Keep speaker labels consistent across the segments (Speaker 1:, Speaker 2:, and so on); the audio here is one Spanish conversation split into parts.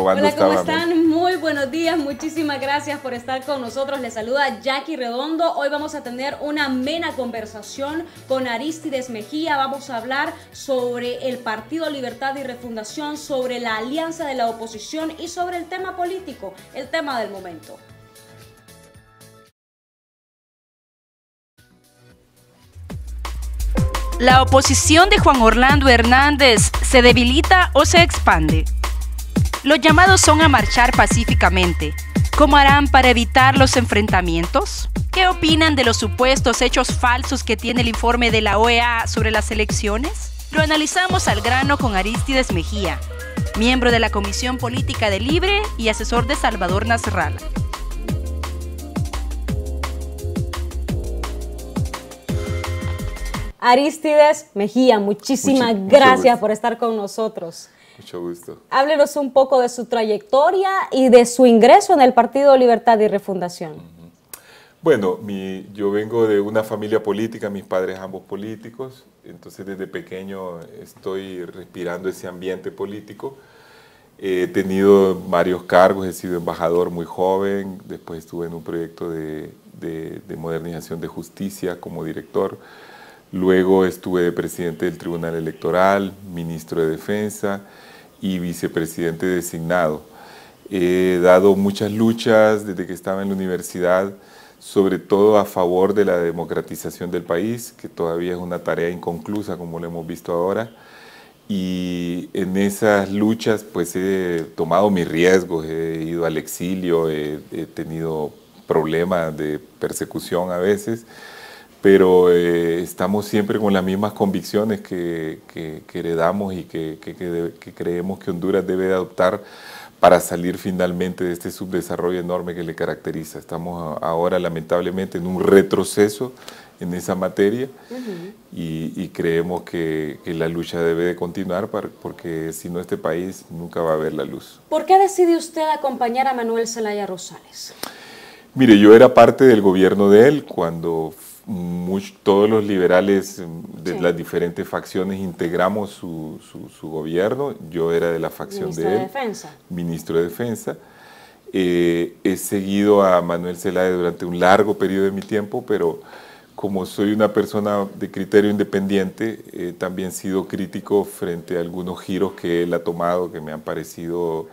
Speaker 1: probando
Speaker 2: Hola,
Speaker 1: esta
Speaker 2: ¿cómo
Speaker 1: banda.
Speaker 2: están? Muy buenos días, muchísimas gracias por estar con nosotros. Les saluda Jackie Redondo. Hoy vamos a tener una amena conversación con Arístides Mejía. Vamos a hablar sobre el Partido Libertad y Refundación, sobre la alianza de la oposición y sobre el tema político, el tema del momento.
Speaker 3: ¿La oposición de Juan Orlando Hernández se debilita o se expande? Los llamados son a marchar pacíficamente. ¿Cómo harán para evitar los enfrentamientos? ¿Qué opinan de los supuestos hechos falsos que tiene el informe de la OEA sobre las elecciones? Lo analizamos al grano con Arístides Mejía, miembro de la Comisión Política de Libre y asesor de Salvador Nasralla.
Speaker 2: Arístides Mejía, muchísimas gracias por estar con nosotros.
Speaker 1: Mucho gusto.
Speaker 2: Háblenos un poco de su trayectoria y de su ingreso en el Partido Libertad y Refundación.
Speaker 1: Bueno, yo vengo de una familia política, mis padres ambos políticos, entonces desde pequeño estoy respirando ese ambiente político. He tenido varios cargos, he sido embajador muy joven, después estuve en un proyecto de modernización de justicia como director. Luego estuve de presidente del Tribunal Electoral, ministro de Defensa y vicepresidente designado. He dado muchas luchas desde que estaba en la universidad, sobre todo a favor de la democratización del país, que todavía es una tarea inconclusa, como lo hemos visto ahora. Y en esas luchas pues he tomado mis riesgos, he ido al exilio, he tenido problemas de persecución a veces, pero estamos siempre con las mismas convicciones que heredamos y que creemos que Honduras debe de adoptar para salir finalmente de este subdesarrollo enorme que le caracteriza. Estamos ahora lamentablemente en un retroceso en esa materia y creemos que la lucha debe de continuar porque si no este país nunca va a ver la luz.
Speaker 2: ¿Por qué decide usted acompañar a Manuel Zelaya Rosales?
Speaker 1: Mire, yo era parte del gobierno de él cuando todos los liberales de las diferentes facciones integramos su gobierno. Yo era de la facción de él. Ministro de Defensa. He seguido a Manuel Zelaya durante un largo periodo de mi tiempo, pero como soy una persona de criterio independiente, he también sido crítico frente a algunos giros que él ha tomado que me han parecido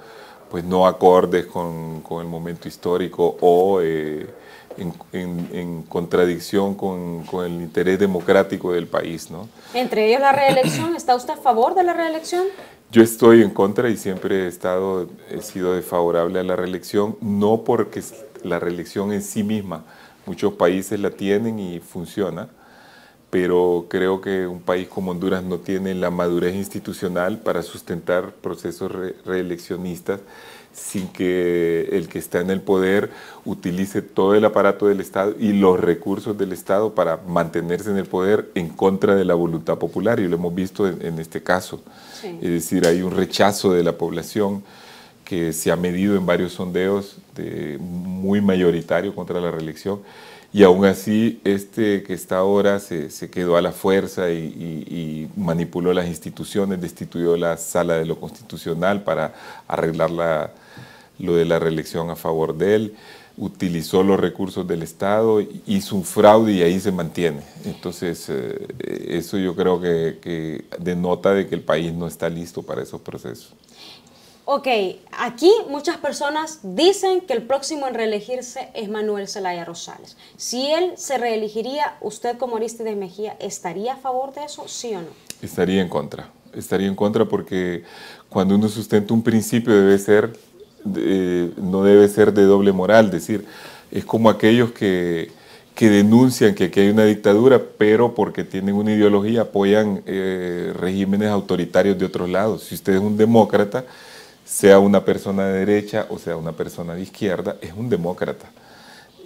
Speaker 1: pues no acordes con el momento histórico o en contradicción con el interés democrático del país, ¿no?
Speaker 2: Entre ellos la reelección. ¿Está usted a favor de la reelección?
Speaker 1: Yo estoy en contra y siempre he sido desfavorable a la reelección, no porque la reelección en sí misma, muchos países la tienen y funciona, pero creo que un país como Honduras no tiene la madurez institucional para sustentar procesos reeleccionistas sin que el que está en el poder utilice todo el aparato del Estado y los recursos del Estado para mantenerse en el poder en contra de la voluntad popular, y lo hemos visto en este caso. Sí. Es decir, hay un rechazo de la población que se ha medido en varios sondeos muy mayoritario contra la reelección, y aún así que está ahora se quedó a la fuerza y manipuló las instituciones, destituyó la Sala de lo Constitucional para arreglar lo de la reelección a favor de él, utilizó los recursos del Estado, hizo un fraude y ahí se mantiene. Entonces, eso yo creo que denota de que el país no está listo para esos procesos.
Speaker 2: Ok, aquí muchas personas dicen que el próximo en reelegirse es Manuel Zelaya Rosales. Si él se reelegiría, usted como Arístides Mejía, ¿estaría a favor de eso, sí o no?
Speaker 1: Estaría en contra. Estaría en contra porque cuando uno sustenta un principio no debe ser de doble moral. Es decir, es como aquellos que denuncian que aquí hay una dictadura, pero porque tienen una ideología apoyan regímenes autoritarios de otros lados. Si usted es un demócrata, sea una persona de derecha o sea una persona de izquierda, es un demócrata.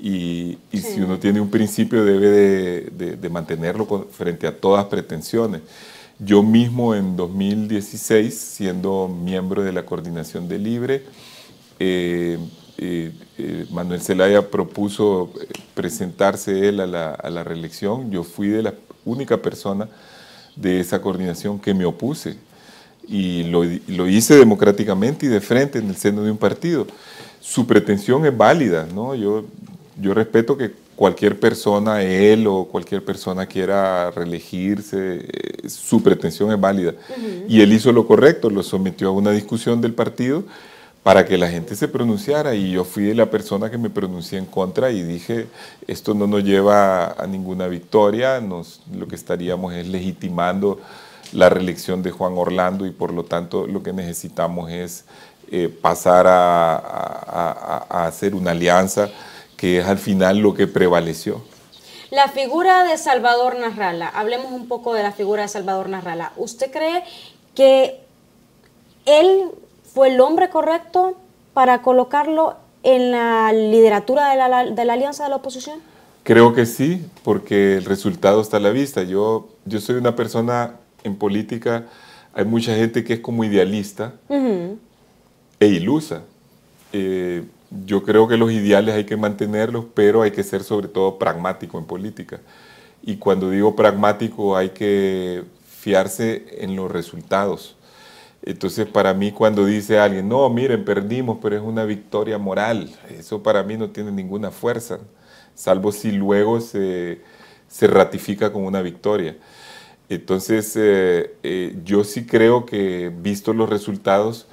Speaker 1: Y sí, si uno tiene un principio debe de mantenerlo frente a todas pretensiones. Yo mismo en 2016, siendo miembro de la coordinación de Libre, Manuel Zelaya propuso presentarse él a la reelección. Yo fui de la única persona de esa coordinación que me opuse. y lo hice democráticamente y de frente en el seno de un partido. Su pretensión es válida, ¿no? Yo respeto que cualquier persona, él o cualquier persona quiera reelegirse, su pretensión es válida. Y él hizo lo correcto, lo sometió a una discusión del partido para que la gente se pronunciara, y yo fui la persona que me pronuncié en contra y dije, esto no nos lleva a ninguna victoria, lo que estaríamos es legitimando la reelección de Juan Orlando, y por lo tanto lo que necesitamos es pasar a hacer una alianza, que es al final lo que prevaleció.
Speaker 2: La figura de Salvador Narrala, hablemos un poco de la figura de Salvador Narrala. ¿Usted cree que él fue el hombre correcto para colocarlo en la lideratura de la alianza de la oposición?
Speaker 1: Creo que sí, porque el resultado está a la vista. Yo soy una persona en política, hay mucha gente que es como idealista e ilusa. Yo creo que los ideales hay que mantenerlos, pero hay que ser sobre todo pragmático en política. Y cuando digo pragmático, hay que fiarse en los resultados. Entonces, para mí, cuando dice alguien, no, miren, perdimos, pero es una victoria moral, eso para mí no tiene ninguna fuerza, salvo si luego se ratifica con una victoria. Entonces, yo sí creo que, visto los resultados,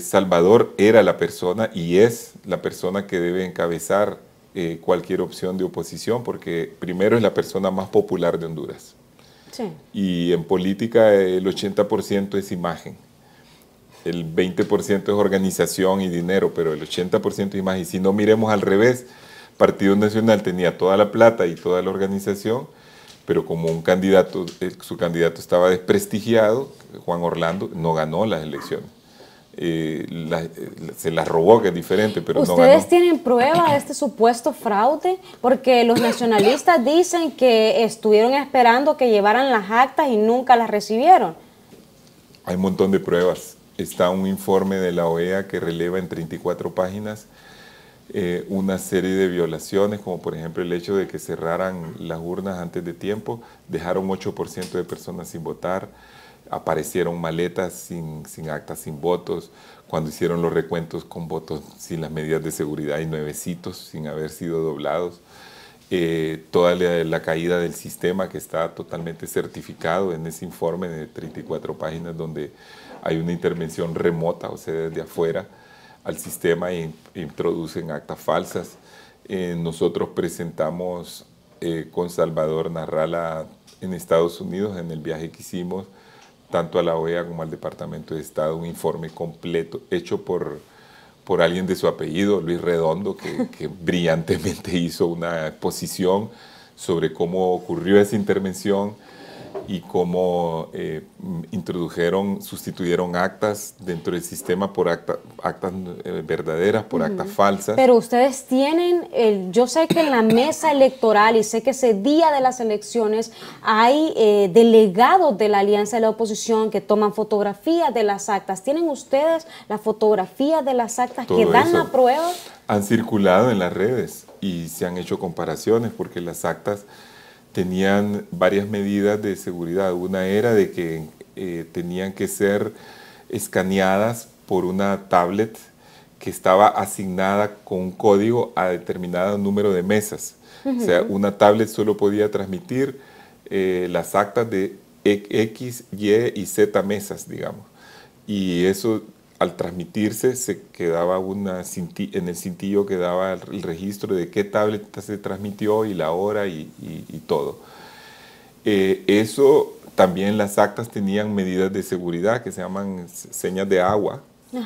Speaker 1: Salvador era la persona y es la persona que debe encabezar cualquier opción de oposición, porque primero es la persona más popular de Honduras. Sí. Y en política el 80% es imagen, el 20% es organización y dinero, pero el 80% es imagen. Y si no, miremos al revés, Partido Nacional tenía toda la plata y toda la organización, pero como un candidato, su candidato estaba desprestigiado, Juan Orlando, no ganó las elecciones. Se las robó, que es diferente, pero no ganó.
Speaker 2: ¿Ustedes tienen prueba de este supuesto fraude? Porque los nacionalistas dicen que estuvieron esperando que llevaran las actas y nunca las recibieron.
Speaker 1: Hay un montón de pruebas. Está un informe de la OEA que releva en 34 páginas una serie de violaciones, como por ejemplo el hecho de que cerraran las urnas antes de tiempo, dejaron 8% de personas sin votar, aparecieron maletas sin actas, sin votos, cuando hicieron los recuentos con votos sin las medidas de seguridad y nuevecitos sin haber sido doblados. Toda la caída del sistema, que está totalmente certificado en ese informe de 34 páginas, donde hay una intervención remota, o sea, desde afuera al sistema, e introducen actas falsas. Nosotros presentamos con Salvador Narrala en Estados Unidos, en el viaje que hicimos, tanto a la OEA como al Departamento de Estado, un informe completo hecho por alguien de su apellido, Luis Redondo, que brillantemente hizo una exposición sobre cómo ocurrió esa intervención y cómo sustituyeron actas dentro del sistema por actas verdaderas, por actas falsas.
Speaker 2: Pero ustedes tienen, yo sé que en la mesa electoral, y sé que ese día de las elecciones hay delegados de la alianza de la oposición que toman fotografías de las actas. ¿Tienen ustedes las fotografías de las actas que dan la prueba?
Speaker 1: Han circulado en las redes y se han hecho comparaciones, porque las actas tenían varias medidas de seguridad. Una era de que tenían que ser escaneadas por una tablet que estaba asignada con un código a determinado número de mesas. O sea, una tablet solo podía transmitir las actas de X, Y y Z mesas, digamos. Y eso, al transmitirse, se quedaba en el cintillo quedaba el registro de qué tablet se transmitió y la hora y todo. Eso también, las actas tenían medidas de seguridad que se llaman señas de agua,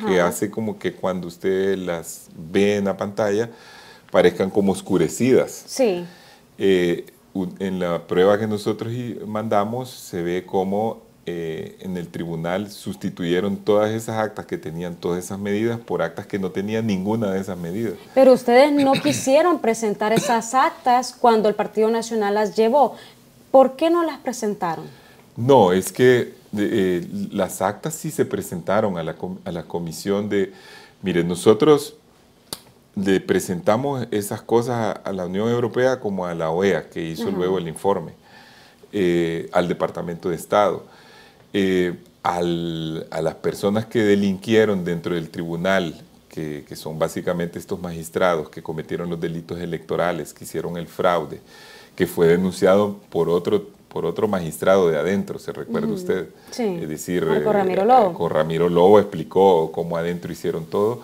Speaker 1: que hace como que cuando usted las ve en la pantalla parezcan como oscurecidas.
Speaker 2: Sí.
Speaker 1: En la prueba que nosotros mandamos se ve como en el tribunal sustituyeron todas esas actas que tenían todas esas medidas por actas que no tenían ninguna de esas medidas.
Speaker 2: Pero ustedes no quisieron presentar esas actas cuando el Partido Nacional las llevó. ¿Por qué no las presentaron?
Speaker 1: No, es que las actas sí se presentaron a la comisión de... Mire, nosotros le presentamos esas cosas a la Unión Europea como a la OEA, que hizo luego el informe, al Departamento de Estado. a las personas que delinquieron dentro del tribunal, que son básicamente estos magistrados que cometieron los delitos electorales, que hicieron el fraude, que fue denunciado por otro magistrado de adentro, ¿se recuerda usted?
Speaker 2: Sí.
Speaker 1: Es decir,
Speaker 2: con Ramiro Lobo.
Speaker 1: Con Ramiro Lobo explicó cómo adentro hicieron todo.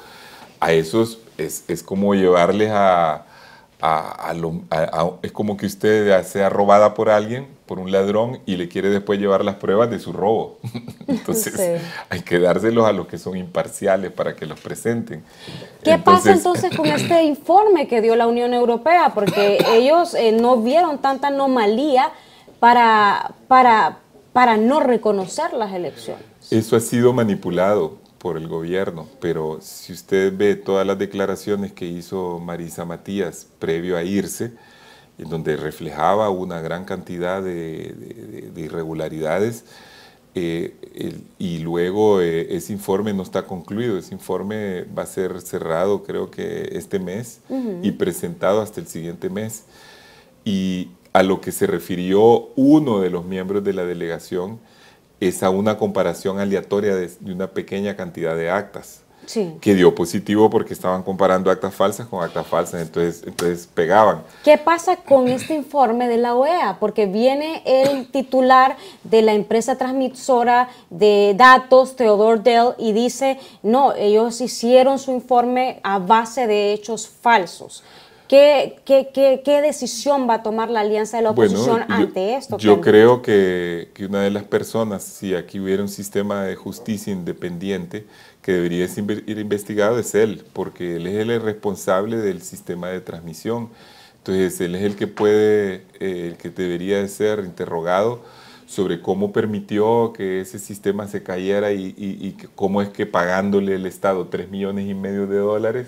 Speaker 1: A esos es como llevarles es como que usted sea robada por alguien, por un ladrón, y le quiere después llevar las pruebas de su robo. Entonces sí, hay que dárselos a los que son imparciales para que los presenten.
Speaker 2: ¿Qué pasa entonces con este informe que dio la Unión Europea? Porque ellos no vieron tanta anomalía para no reconocer las elecciones.
Speaker 1: Eso ha sido manipulado por el gobierno, pero si usted ve todas las declaraciones que hizo Marisa Matías previo a irse, en donde reflejaba una gran cantidad de irregularidades, y luego ese informe no está concluido. Ese informe va a ser cerrado creo que este mes y presentado hasta el siguiente mes. Y a lo que se refirió uno de los miembros de la delegación es a una comparación aleatoria de una pequeña cantidad de actas, sí, que dio positivo porque estaban comparando actas falsas con actas falsas, entonces pegaban.
Speaker 2: ¿Qué pasa con este informe de la OEA? Porque viene el titular de la empresa transmisora de datos, Theodore Dell, y dice, no, ellos hicieron su informe a base de hechos falsos. ¿Qué decisión va a tomar la alianza de la oposición ante esto?
Speaker 1: Yo creo que una de las personas, si aquí hubiera un sistema de justicia independiente que debería ir investigado, es él, porque él es el responsable del sistema de transmisión. Entonces él es el que debería de ser interrogado sobre cómo permitió que ese sistema se cayera y cómo es que pagándole el Estado $3,5 millones,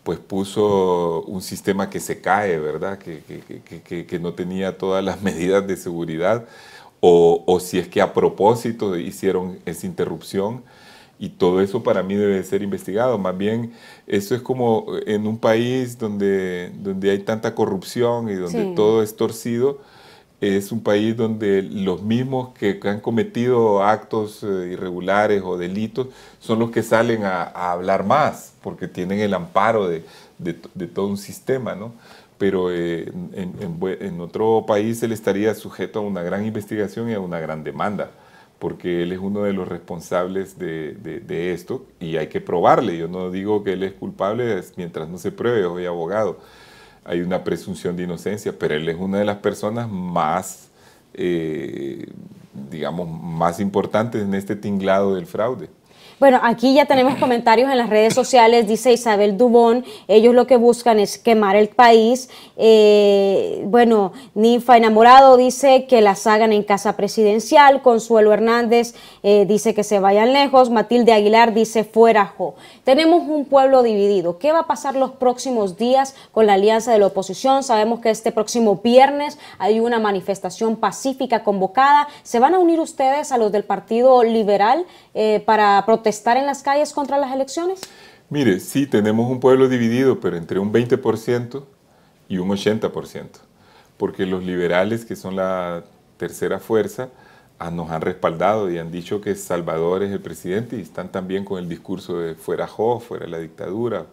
Speaker 1: pues puso un sistema que se cae, ¿verdad? Que no tenía todas las medidas de seguridad, o si es que a propósito hicieron esa interrupción, y todo eso para mí debe ser investigado. Más bien, eso es como en un país donde hay tanta corrupción y donde todo es torcido, es un país donde los mismos que han cometido actos irregulares o delitos son los que salen a hablar más, porque tienen el amparo de todo un sistema, ¿no? Pero en otro país él estaría sujeto a una gran investigación y a una gran demanda, porque él es uno de los responsables de esto y hay que probarle. Yo no digo que él es culpable mientras no se pruebe, yo soy abogado. Hay una presunción de inocencia, pero él es una de las personas más, digamos, más importantes en este tinglado del fraude.
Speaker 2: Bueno, aquí ya tenemos comentarios en las redes sociales, dice Isabel Dubón, ellos lo que buscan es quemar el país. Bueno, Ninfa Enamorado dice que las hagan en casa presidencial. Consuelo Hernández dice que se vayan lejos. Matilde Aguilar dice fuera Jo. Tenemos un pueblo dividido. ¿Qué va a pasar los próximos días con la alianza de la oposición? Sabemos que este próximo viernes hay una manifestación pacífica convocada. ¿Se van a unir ustedes a los del Partido Liberal para protestar en las calles contra las elecciones?
Speaker 1: Mire, sí, tenemos un pueblo dividido, pero entre un 20% y un 80%, porque los liberales, que son la tercera fuerza, nos han respaldado y han dicho que Salvador es el presidente y están también con el discurso de fuera Jo, fuera la dictadura,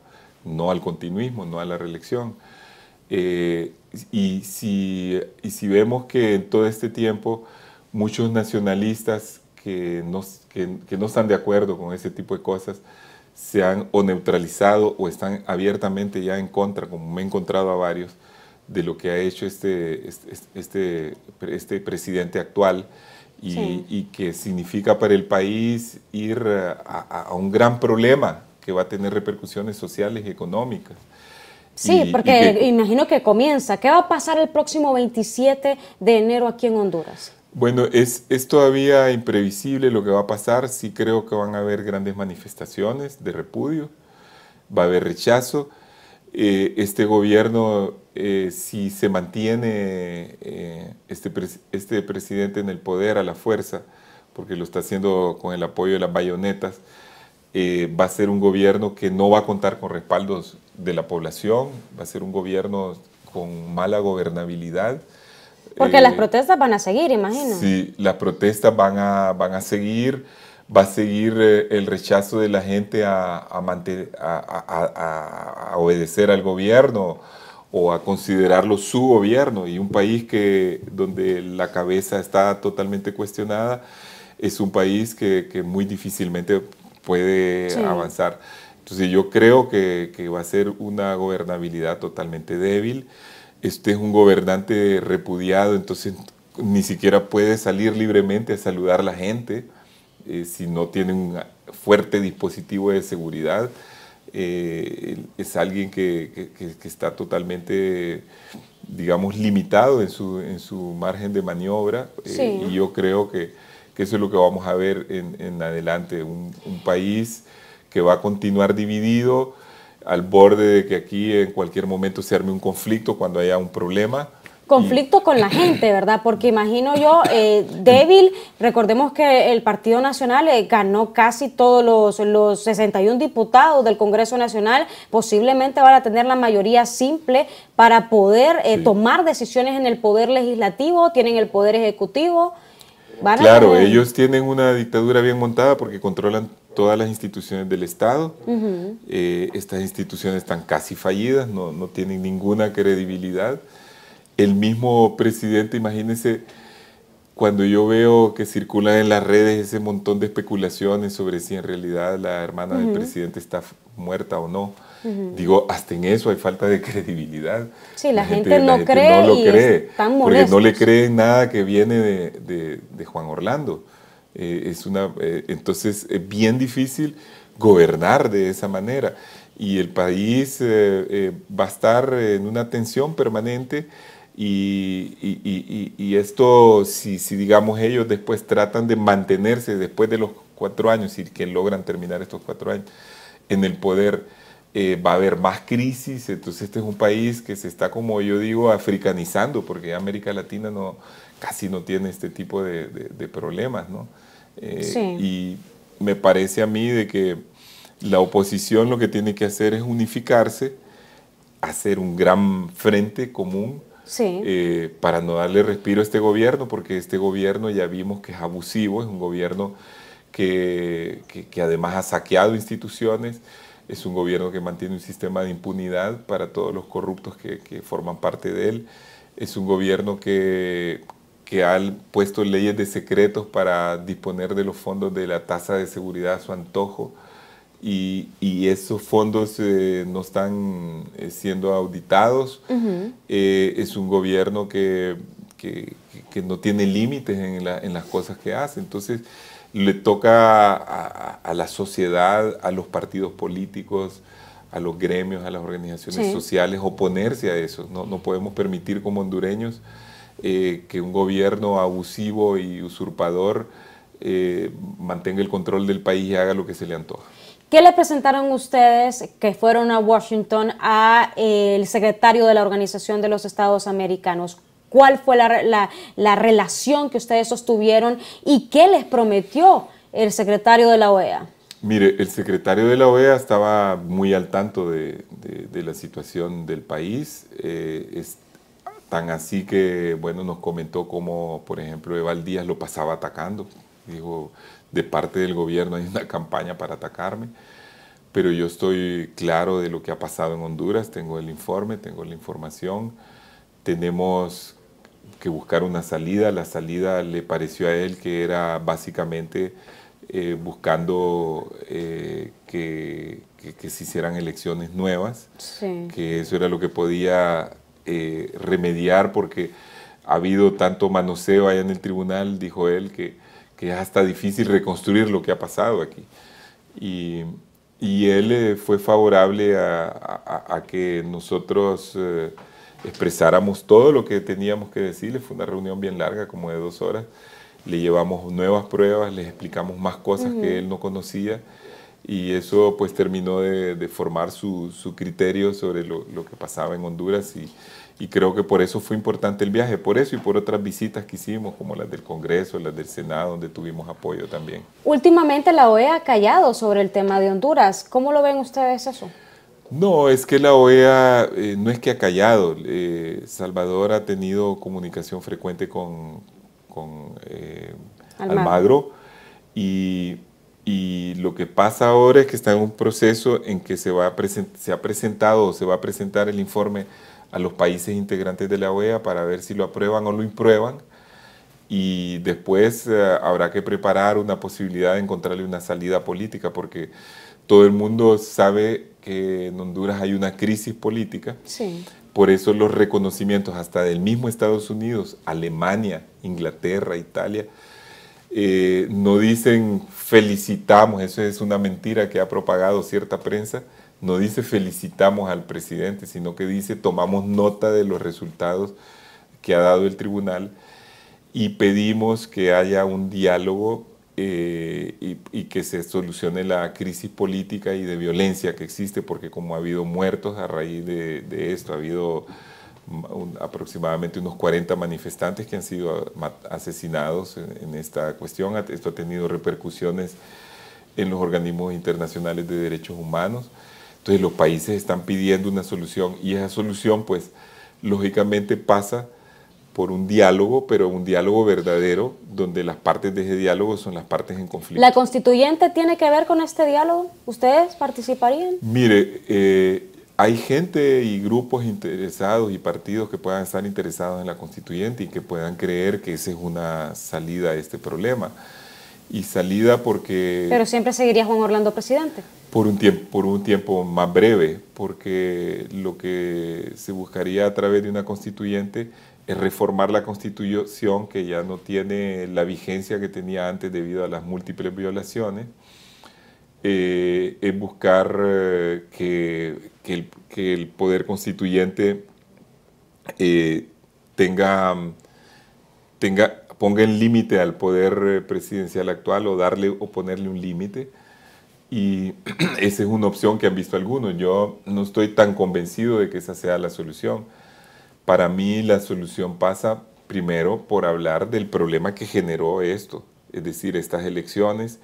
Speaker 1: no al continuismo, no a la reelección. Y si vemos que en todo este tiempo muchos nacionalistas que no están de acuerdo con ese tipo de cosas se han o neutralizado o están abiertamente ya en contra, como me he encontrado a varios, de lo que ha hecho este presidente actual y que significa para el país ir a un gran problema que va a tener repercusiones sociales y económicas.
Speaker 2: Sí, porque imagino que comienza. ¿Qué va a pasar el próximo 27 de enero aquí en Honduras?
Speaker 1: Bueno, es todavía imprevisible lo que va a pasar. Sí creo que van a haber grandes manifestaciones de repudio, va a haber rechazo. Este gobierno, si se mantiene este presidente en el poder a la fuerza, porque lo está haciendo con el apoyo de las bayonetas, va a ser un gobierno que no va a contar con respaldos de la población, va a ser un gobierno con mala gobernabilidad,
Speaker 2: Porque las protestas van a seguir, imagino.
Speaker 1: Sí, las protestas van a seguir, va a seguir el rechazo de la gente a obedecer al gobierno o a considerarlo su gobierno. Y un país donde la cabeza está totalmente cuestionada es un país que muy difícilmente puede avanzar. Entonces yo creo que va a ser una gobernabilidad totalmente débil. Este es un gobernante repudiado, entonces ni siquiera puede salir libremente a saludar a la gente si no tiene un fuerte dispositivo de seguridad. Es alguien que está totalmente, digamos, limitado en su margen de maniobra. Y yo creo que eso es lo que vamos a ver en adelante, un país que va a continuar dividido, al borde de que aquí en cualquier momento se arme un conflicto cuando haya un problema.
Speaker 2: Conflicto con la gente, ¿verdad? Porque imagino yo, débil, recordemos que el Partido Nacional ganó casi todos los 61 diputados del Congreso Nacional, posiblemente van a tener la mayoría simple para poder tomar decisiones en el Poder Legislativo, tienen el Poder Ejecutivo.
Speaker 1: Claro, ellos tienen una dictadura bien montada porque controlan todas las instituciones del Estado. Estas instituciones están casi fallidas, no tienen ninguna credibilidad. El mismo presidente, imagínense, cuando yo veo que circulan en las redes ese montón de especulaciones sobre si en realidad la hermana del presidente está muerta o no, digo, hasta en eso hay falta de credibilidad.
Speaker 2: Sí, la gente no cree
Speaker 1: no lo cree,
Speaker 2: están
Speaker 1: porque
Speaker 2: molestos.
Speaker 1: no le creen nada que viene de Juan Orlando. Entonces es bien difícil gobernar de esa manera y el país va a estar en una tensión permanente y esto, si digamos ellos después tratan de mantenerse después de los 4 años y que logran terminar estos 4 años en el poder, va a haber más crisis. Entonces este es un país que se está, como yo digo, africanizando, porque América Latina casi no tiene este tipo de problemas, ¿no? Y me parece a mí de que la oposición lo que tiene que hacer es unificarse, hacer un gran frente común para no darle respiro a este gobierno, porque este gobierno ya vimos que es abusivo, es un gobierno que además ha saqueado instituciones, es un gobierno que mantiene un sistema de impunidad para todos los corruptos que forman parte de él, es un gobierno que ha puesto leyes de secretos para disponer de los fondos de la tasa de seguridad a su antojo y esos fondos no están siendo auditados. Es un gobierno que no tiene límites en las cosas que hace. Entonces le toca a la sociedad, a los partidos políticos, a los gremios, a las organizaciones sociales oponerse a eso. No podemos permitir como hondureños que un gobierno abusivo y usurpador mantenga el control del país y haga lo que se le antoja.
Speaker 2: ¿Qué le presentaron ustedes que fueron a Washington al secretario de la Organización de los Estados Americanos? ¿Cuál fue la relación que ustedes sostuvieron y qué les prometió el secretario de la OEA?
Speaker 1: Mire, el secretario de la OEA estaba muy al tanto de la situación del país. Tan así que, bueno, nos comentó cómo, por ejemplo, Eval Díaz lo pasaba atacando. Dijo, de parte del gobierno hay una campaña para atacarme, pero yo estoy claro de lo que ha pasado en Honduras, tengo el informe, tengo la información, tenemos que buscar una salida. La salida le pareció a él que era básicamente buscando que se hicieran elecciones nuevas, que eso era lo que podía remediar, porque ha habido tanto manoseo allá en el tribunal, dijo él, que es hasta difícil reconstruir lo que ha pasado aquí. Y él fue favorable a que nosotros expresáramos todo lo que teníamos que decirle. Fue una reunión bien larga, como de 2 horas. Le llevamos nuevas pruebas, les explicamos más cosas que él no conocía, y eso pues terminó de formar su criterio sobre lo que pasaba en Honduras, y creo que por eso fue importante el viaje, por eso y por otras visitas que hicimos, como las del Congreso, las del Senado, donde tuvimos apoyo también.
Speaker 2: Últimamente la OEA ha callado sobre el tema de Honduras. ¿Cómo lo ven ustedes eso?
Speaker 1: No, es que la OEA no es que ha callado. Salvador ha tenido comunicación frecuente con Almagro y lo que pasa ahora es que está en un proceso en que se ha presentado o se va a presentar el informe a los países integrantes de la OEA para ver si lo aprueban o lo imprueban, y después habrá que preparar una posibilidad de encontrarle una salida política, porque todo el mundo sabe que en Honduras hay una crisis política.
Speaker 2: Sí.
Speaker 1: Por eso los reconocimientos hasta del mismo Estados Unidos, Alemania, Inglaterra, Italia, no dicen felicitamos, eso es una mentira que ha propagado cierta prensa, no dice felicitamos al presidente, sino que dice tomamos nota de los resultados que ha dado el tribunal y pedimos que haya un diálogo y que se solucione la crisis política y de violencia que existe, porque como ha habido muertos a raíz de esto, ha habido aproximadamente unos 40 manifestantes que han sido asesinados en esta cuestión. Esto ha tenido repercusiones en los organismos internacionales de derechos humanos. Entonces los países están pidiendo una solución y esa solución pues lógicamente pasa por un diálogo, pero un diálogo verdadero, donde las partes de ese diálogo son las partes en conflicto.
Speaker 2: ¿La constituyente tiene que ver con este diálogo? ¿Ustedes participarían?
Speaker 1: Mire, hay gente y grupos interesados y partidos que puedan estar interesados en la constituyente y que puedan creer que esa es una salida a este problema. Y salida porque...
Speaker 2: Pero siempre seguiría Juan Orlando presidente.
Speaker 1: Por un tiempo más breve, porque lo que se buscaría a través de una constituyente es reformar la Constitución, que ya no tiene la vigencia que tenía antes debido a las múltiples violaciones. Es buscar que el poder constituyente ponga en límite al poder presidencial actual o ponerle un límite. Y esa es una opción que han visto algunos. Yo no estoy tan convencido de que esa sea la solución. Para mí la solución pasa primero por hablar del problema que generó esto, es decir, estas elecciones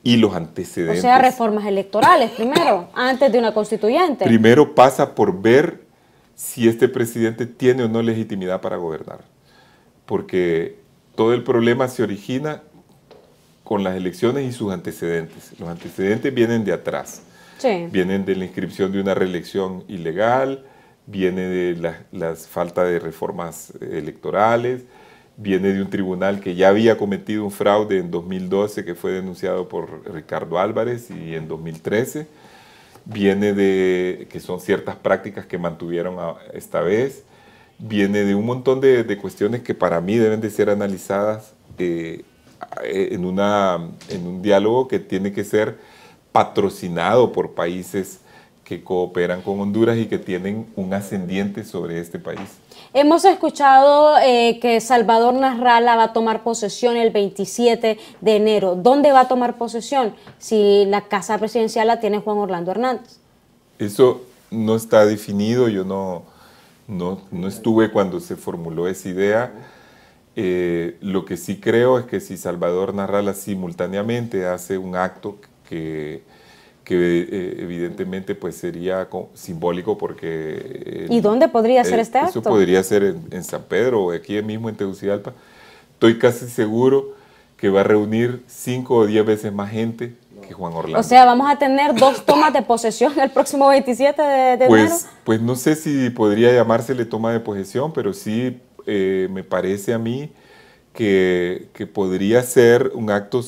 Speaker 1: y los antecedentes.
Speaker 2: O sea, reformas electorales primero, antes de una constituyente.
Speaker 1: Primero pasa por ver si este presidente tiene o no legitimidad para gobernar, porque todo el problema se origina con las elecciones y sus antecedentes. Los antecedentes vienen de atrás,
Speaker 2: sí.
Speaker 1: Vienen de la inscripción de una reelección ilegal, viene de la falta de reformas electorales, viene de un tribunal que ya había cometido un fraude en 2012 que fue denunciado por Ricardo Álvarez y en 2013, viene de que son ciertas prácticas que mantuvieron esta vez, viene de un montón de cuestiones que para mí deben de ser analizadas en un diálogo que tiene que ser patrocinado por países que cooperan con Honduras y que tienen un ascendiente sobre este país.
Speaker 2: Hemos escuchado que Salvador Nasralla va a tomar posesión el 27 de enero. ¿Dónde va a tomar posesión? Si la casa presidencial la tiene Juan Orlando Hernández.
Speaker 1: Eso no está definido, yo no estuve cuando se formuló esa idea. Lo que sí creo es que si Salvador Nasralla simultáneamente hace un acto que evidentemente pues sería simbólico, porque...
Speaker 2: ¿Y dónde podría ser este acto?
Speaker 1: Eso podría ser en San Pedro o aquí mismo en Tegucigalpa. Estoy casi seguro que va a reunir 5 o 10 veces más gente que Juan Orlando.
Speaker 2: O sea, vamos a tener 2 tomas de posesión el próximo 27 de enero.
Speaker 1: Pues no sé si podría llamársele toma de posesión, pero sí me parece a mí que podría ser un acto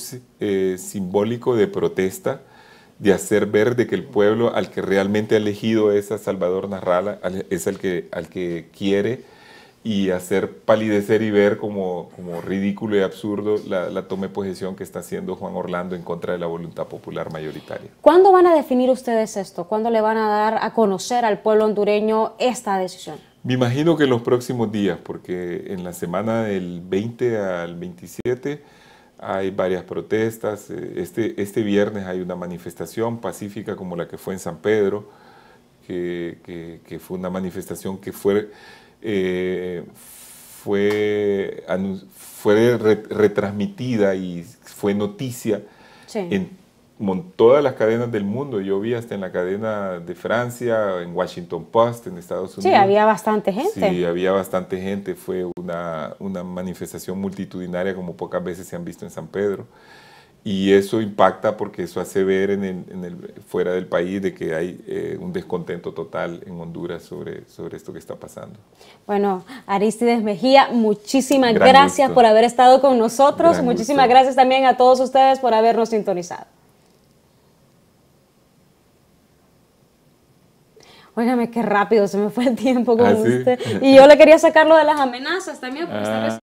Speaker 1: simbólico de protesta, de hacer ver de que el pueblo al que realmente ha elegido es a Salvador Nasralla, es al que quiere, y hacer palidecer y ver como ridículo y absurdo la toma de posesión que está haciendo Juan Orlando en contra de la voluntad popular mayoritaria.
Speaker 2: ¿Cuándo van a definir ustedes esto? ¿Cuándo le van a dar a conocer al pueblo hondureño esta decisión?
Speaker 1: Me imagino que en los próximos días, porque en la semana del 20 al 27 hay varias protestas. Este viernes hay una manifestación pacífica como la que fue en San Pedro, que fue una manifestación que fue retransmitida y fue noticia, sí, todas las cadenas del mundo. Yo vi hasta en la cadena de Francia, en Washington Post, en Estados Unidos.
Speaker 2: Sí, había bastante gente.
Speaker 1: Sí, había bastante gente. Fue una manifestación multitudinaria como pocas veces se han visto en San Pedro. Y eso impacta porque eso hace ver fuera del país de que hay un descontento total en Honduras sobre esto que está pasando.
Speaker 2: Bueno, Arístides Mejía, muchísimas gracias por haber estado con nosotros. Muchísimas gracias también a todos ustedes por habernos sintonizado. Óigame, qué rápido se me fue el tiempo con usted. Y yo le quería sacar lo de las amenazas también, porque